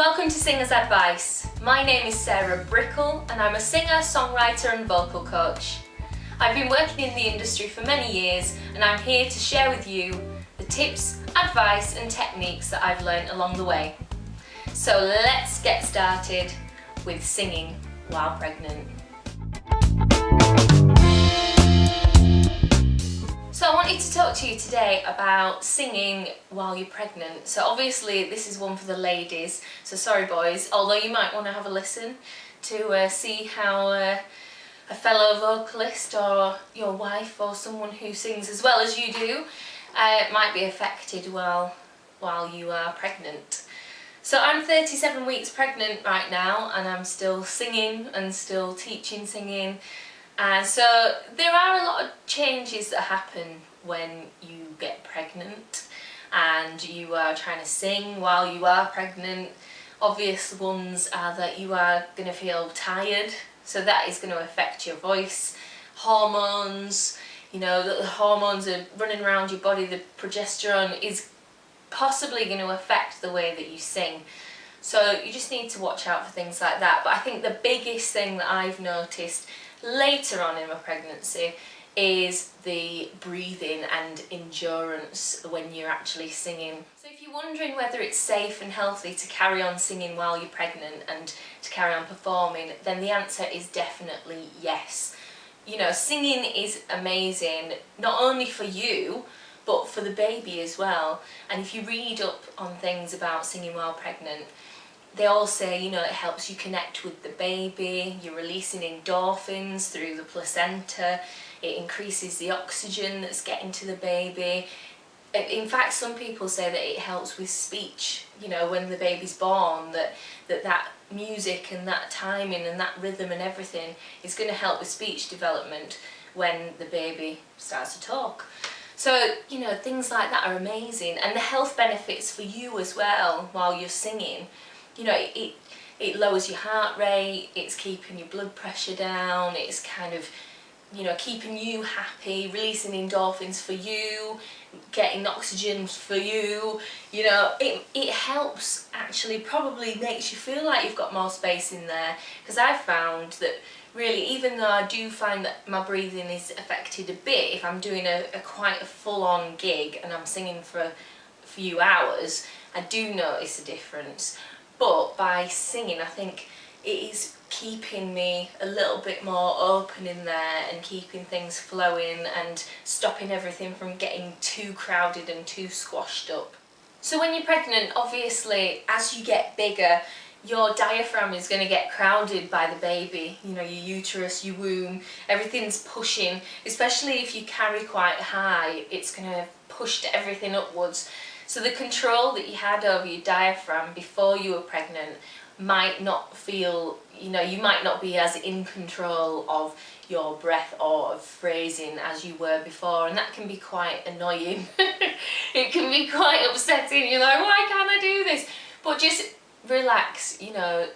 welcome to Singer's Advice. My name is Sarah Brickel and I'm a singer, songwriter and vocal coach. I've been working in the industry for many years and I'm here to share with you the tips, advice and techniques that I've learned along the way. So let's get started with singing while pregnant. So I wanted to talk to you today about singing while you're pregnant. So obviously this is one for the ladies, so sorry boys, although you might want to have a listen to see how a fellow vocalist or your wife or someone who sings as well as you do might be affected while you are pregnant. So I'm 37 weeks pregnant right now and I'm still singing and still teaching singing. And so there are a lot of changes that happen when you get pregnant and you are trying to sing while you are pregnant. Obvious ones are that you are going to feel tired, so that is going to affect your voice. Hormones, you know, the hormones are running around your body, the progesterone is possibly going to affect the way that you sing. So you just need to watch out for things like that. But I think the biggest thing that I've noticed later on in my pregnancy is the breathing and endurance when you're actually singing. So if you're wondering whether it's safe and healthy to carry on singing while you're pregnant and to carry on performing, then the answer is definitely yes. You know, singing is amazing, not only for you, but for the baby as well. And if you read up on things about singing while pregnant, they all say, you know, it helps you connect with the baby, you're releasing endorphins through the placenta, it increases the oxygen that's getting to the baby. In fact, some people say that it helps with speech, you know, when the baby's born, that music and that timing and that rhythm and everything is going to help with speech development when the baby starts to talk. So, you know, things like that are amazing, and the health benefits for you as well while you're singing. You know, it lowers your heart rate, it's keeping your blood pressure down, it's kind of, you know, keeping you happy, releasing endorphins for you, getting oxygen for you. You know, it helps, actually, probably makes you feel like you've got more space in there, because I've found that really, even though I do find that my breathing is affected a bit if I'm doing quite a full-on gig and I'm singing for a few hours, I do notice a difference. But by singing, I think it is keeping me a little bit more open in there and keeping things flowing and stopping everything from getting too crowded and too squashed up. So when you're pregnant, obviously, as you get bigger, your diaphragm is going to get crowded by the baby. You know, your uterus, your womb, everything's pushing, especially if you carry quite high, it's going to push everything upwards. So the control that you had over your diaphragm before you were pregnant might not feel, you know, you might not be as in control of your breath or of phrasing as you were before, and that can be quite annoying. It can be quite upsetting. You're like, why can't I do this? But just relax, you know,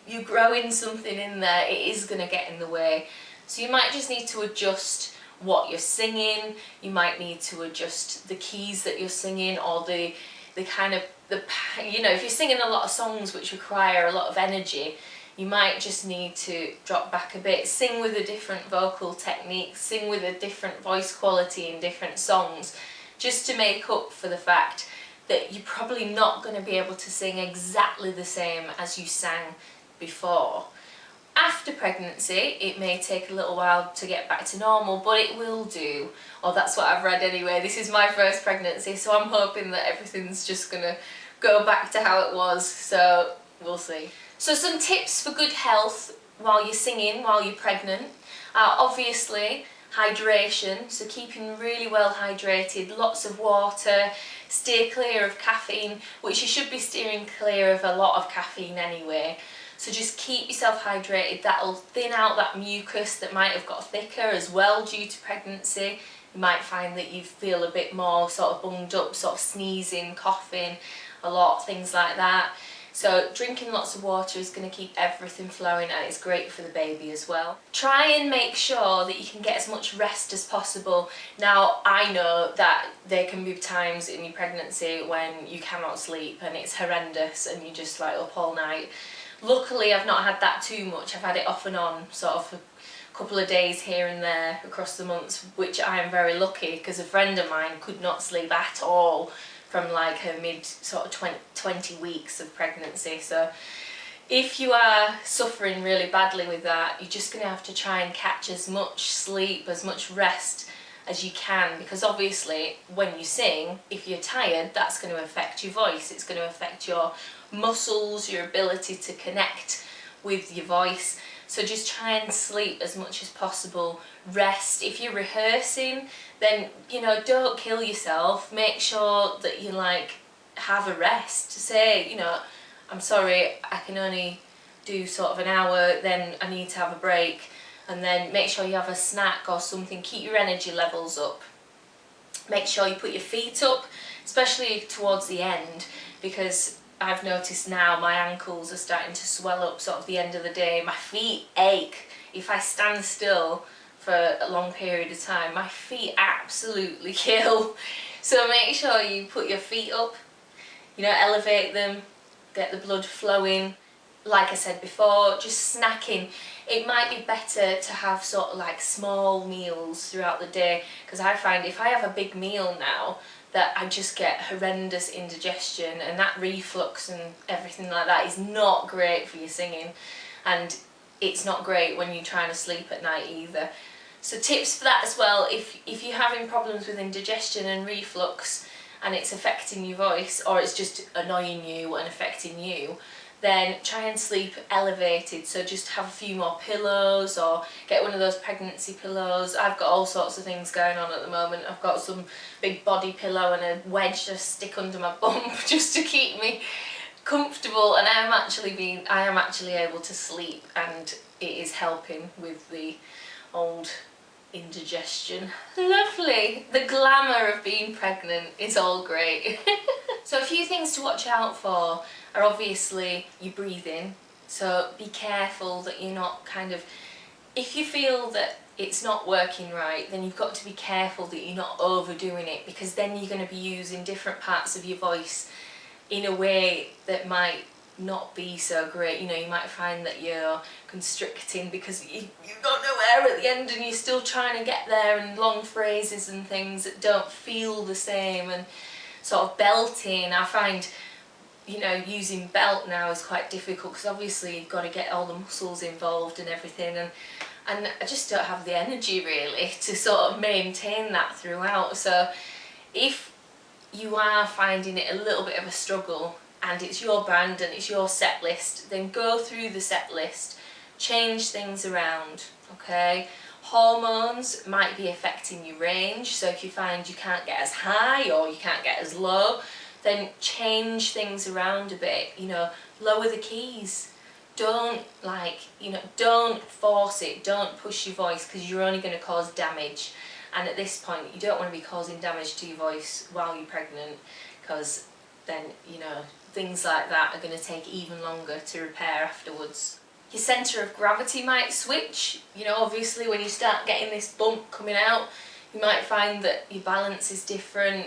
you're growing something in there, it is going to get in the way. So you might just need to adjust what you're singing, you might need to adjust the keys that you're singing, or the kind of, you know, if you're singing a lot of songs which require a lot of energy, you might just need to drop back a bit, sing with a different vocal technique, sing with a different voice quality in different songs, just to make up for the fact that you're probably not going to be able to sing exactly the same as you sang before. After pregnancy, it may take a little while to get back to normal, but it will do. Or that's what I've read anyway. This is my first pregnancy, so I'm hoping that everything's just going to go back to how it was, so we'll see. So some tips for good health while you're singing, while you're pregnant, are obviously hydration, so keeping really well hydrated, lots of water, steer clear of caffeine, which you should be steering clear of a lot of caffeine anyway. So just keep yourself hydrated, that'll thin out that mucus that might have got thicker as well due to pregnancy. You might find that you feel a bit more sort of bunged up, sort of sneezing, coughing a lot, things like that. So drinking lots of water is going to keep everything flowing, and it's great for the baby as well. Try and make sure that you can get as much rest as possible. Now, I know that there can be times in your pregnancy when you cannot sleep and it's horrendous and you're just like up all night. Luckily, I've not had that too much. I've had it off and on, sort of a couple of days here and there across the months, which I am very lucky, because a friend of mine could not sleep at all from like her mid sort of 20 weeks of pregnancy. So if you are suffering really badly with that, you're just going to have to try and catch as much sleep, as much rest as you can, because obviously when you sing, if you're tired, that's going to affect your voice. It's going to affect your muscles, your ability to connect with your voice. So just try and sleep as much as possible. Rest. If you're rehearsing, then, you know, don't kill yourself. Make sure that you like have a rest. Say, you know, I'm sorry, I can only do sort of an hour, then I need to have a break. And then make sure you have a snack or something. Keep your energy levels up. Make sure you put your feet up, especially towards the end, because I've noticed now my ankles are starting to swell up sort of the end of the day. My feet ache. If I stand still for a long period of time, my feet absolutely kill. So make sure you put your feet up, you know, elevate them, get the blood flowing. Like I said before, just snacking. It might be better to have sort of like small meals throughout the day, because I find if I have a big meal now, that I just get horrendous indigestion, and that reflux and everything like that is not great for your singing, and it's not great when you're trying to sleep at night either. So tips for that as well, if you're having problems with indigestion and reflux and it's affecting your voice, or it's just annoying you and affecting you, then try and sleep elevated. So just have a few more pillows, or get one of those pregnancy pillows. I've got all sorts of things going on at the moment. I've got some big body pillow and a wedge to stick under my bum just to keep me comfortable, and I am actually able to sleep, and it is helping with the old indigestion. Lovely! The glamour of being pregnant is all great. So a few things to watch out for are obviously your breathing. So be careful that you're not kind of, if you feel that it's not working right, then you've got to be careful that you're not overdoing it, because then you're going to be using different parts of your voice in a way that might not be so great. You know, you might find that you're constricting because you've got no air at the end and you're still trying to get there, and long phrases and things that don't feel the same, and sort of belting. I find, you know, using belt now is quite difficult, because obviously you've got to get all the muscles involved and everything, and I just don't have the energy really to sort of maintain that throughout. So if you are finding it a little bit of a struggle, and it's your band and it's your set list, then go through the set list, change things around, okay? Hormones might be affecting your range, so if you find you can't get as high or you can't get as low, then change things around a bit, you know, lower the keys. Don't don't force it, don't push your voice, because you're only going to cause damage. And at this point, you don't want to be causing damage to your voice while you're pregnant, because then, you know, things like that are going to take even longer to repair afterwards. Your centre of gravity might switch. You know, obviously when you start getting this bump coming out, you might find that your balance is different.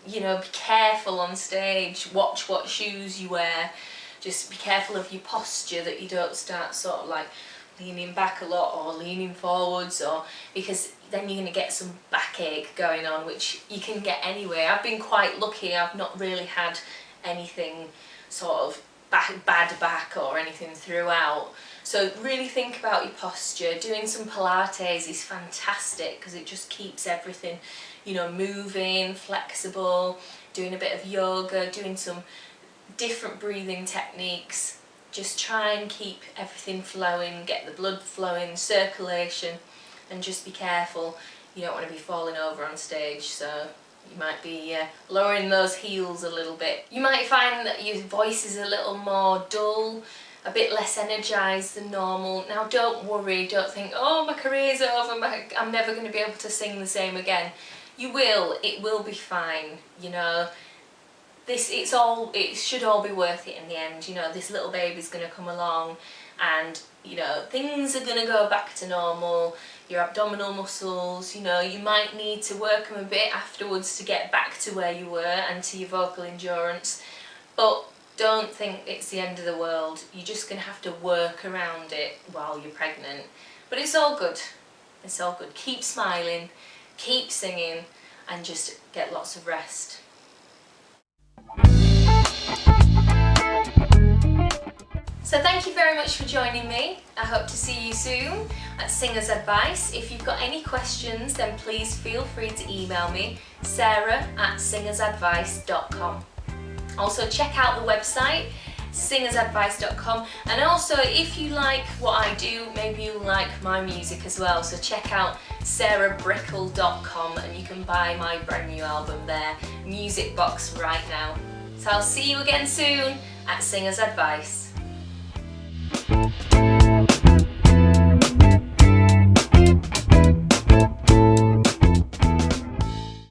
You know, be careful on stage, watch what shoes you wear, just be careful of your posture, that you don't start sort of like leaning back a lot or leaning forwards, or because then you're going to get some backache going on, which you can get anyway. I've been quite lucky, I've not really had anything sort of bad back or anything throughout. So really think about your posture. Doing some Pilates is fantastic, because it just keeps everything, you know, moving, flexible. Doing a bit of yoga, doing some different breathing techniques. Just try and keep everything flowing, get the blood flowing, circulation, and just be careful. You don't want to be falling over on stage, so you might be lowering those heels a little bit. You might find that your voice is a little more dull, a bit less energised than normal. Now don't worry, don't think, oh, my career's over, I'm never going to be able to sing the same again. You will, it will be fine, you know. it should all be worth it in the end. You know, this little baby's going to come along, and you know, things are going to go back to normal. Your abdominal muscles, you know, you might need to work them a bit afterwards to get back to where you were and to your vocal endurance, but don't think it's the end of the world. You're just going to have to work around it while you're pregnant, but it's all good. It's all good. Keep smiling, keep singing, and just get lots of rest. So thank you very much for joining me. I hope to see you soon at Singer's Advice. If you've got any questions, then please feel free to email me, sarah@singersadvice.com. Also check out the website, singersadvice.com, and also if you like what I do, maybe you like my music as well, so check out sarahbrickel.com and you can buy my brand new album there, Music Box, right now. So I'll see you again soon at Singer's Advice.